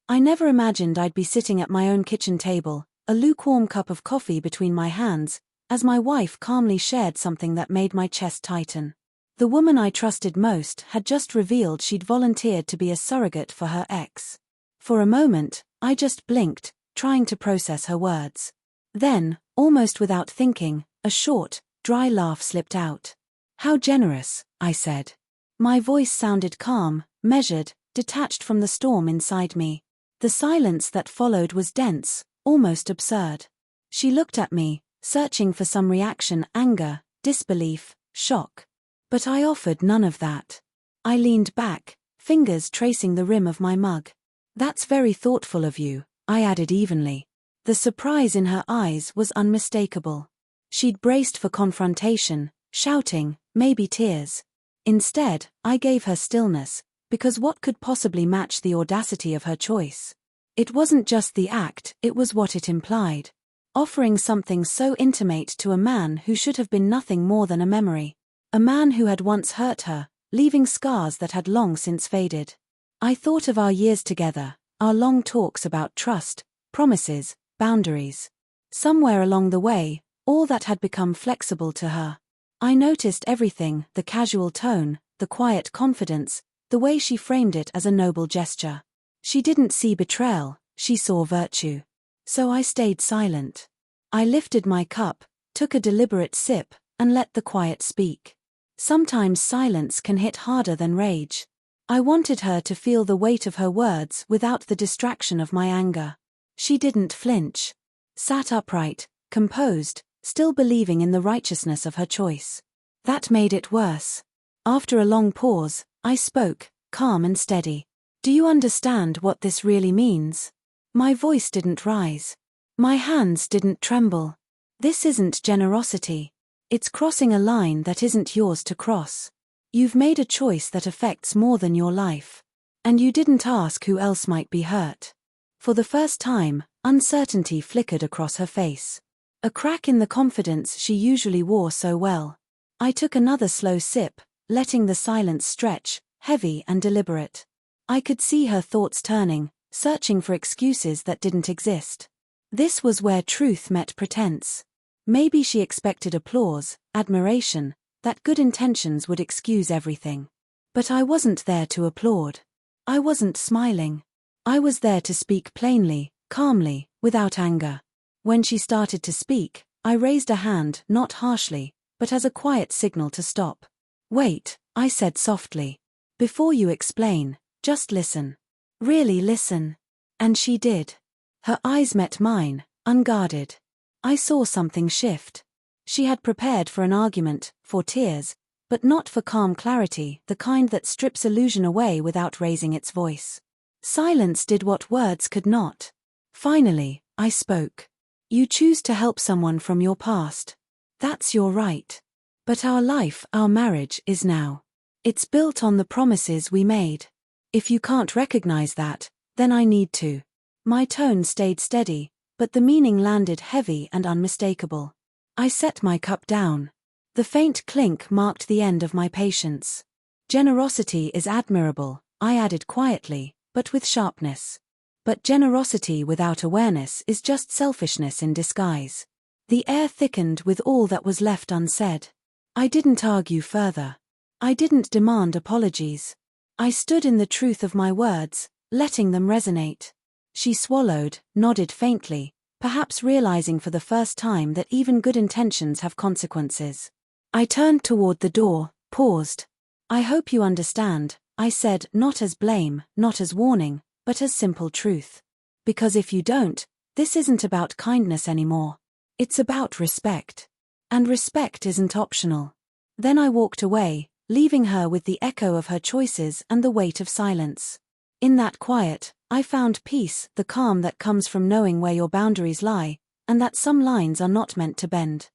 I never imagined I'd be sitting at my own kitchen table, a lukewarm cup of coffee between my hands, as my wife calmly shared something that made my chest tighten. The woman I trusted most had just revealed she'd volunteered to be a surrogate for her ex. For a moment, I just blinked, trying to process her words. Then, almost without thinking, a short, dry laugh slipped out. "How generous," I said. My voice sounded calm, measured, detached from the storm inside me. The silence that followed was dense, almost absurd. She looked at me, searching for some reaction: anger, disbelief, shock. But I offered none of that. I leaned back, fingers tracing the rim of my mug. "That's very thoughtful of you," I added evenly. The surprise in her eyes was unmistakable. She'd braced for confrontation, shouting, maybe tears. Instead, I gave her stillness, because what could possibly match the audacity of her choice? It wasn't just the act, it was what it implied. Offering something so intimate to a man who should have been nothing more than a memory. A man who had once hurt her, leaving scars that had long since faded. I thought of our years together, our long talks about trust, promises, boundaries. Somewhere along the way, all that had become flexible to her. I noticed everything: the casual tone, the quiet confidence, the way she framed it as a noble gesture. She didn't see betrayal, she saw virtue. So I stayed silent. I lifted my cup, took a deliberate sip, and let the quiet speak. Sometimes silence can hit harder than rage. I wanted her to feel the weight of her words without the distraction of my anger. She didn't flinch. Sat upright, composed, still believing in the righteousness of her choice. That made it worse. After a long pause, I spoke, calm and steady. "Do you understand what this really means?" My voice didn't rise. My hands didn't tremble. "This isn't generosity. It's crossing a line that isn't yours to cross. You've made a choice that affects more than your life. And you didn't ask who else might be hurt." For the first time, uncertainty flickered across her face. A crack in the confidence she usually wore so well. I took another slow sip, letting the silence stretch, heavy and deliberate. I could see her thoughts turning, searching for excuses that didn't exist. This was where truth met pretense. Maybe she expected applause, admiration, that good intentions would excuse everything. But I wasn't there to applaud. I wasn't smiling. I was there to speak plainly, calmly, without anger. When she started to speak, I raised a hand, not harshly, but as a quiet signal to stop. "Wait," I said softly. "Before you explain, just listen. Really listen." And she did. Her eyes met mine, unguarded. I saw something shift. She had prepared for an argument, for tears, but not for calm clarity, the kind that strips illusion away without raising its voice. Silence did what words could not. Finally, I spoke. "You choose to help someone from your past. That's your right. But our life, our marriage, is now. It's built on the promises we made. If you can't recognize that, then I need to." My tone stayed steady, but the meaning landed heavy and unmistakable. I set my cup down. The faint clink marked the end of my patience. "Generosity is admirable," I added quietly, but with sharpness. "But generosity without awareness is just selfishness in disguise." The air thickened with all that was left unsaid. I didn't argue further. I didn't demand apologies. I stood in the truth of my words, letting them resonate. She swallowed, nodded faintly, perhaps realizing for the first time that even good intentions have consequences. I turned toward the door, paused. "I hope you understand," I said, not as blame, not as warning, but as simple truth. "Because if you don't, this isn't about kindness anymore. It's about respect. And respect isn't optional." Then I walked away, leaving her with the echo of her choices and the weight of silence. In that quiet, I found peace, the calm that comes from knowing where your boundaries lie, and that some lines are not meant to bend.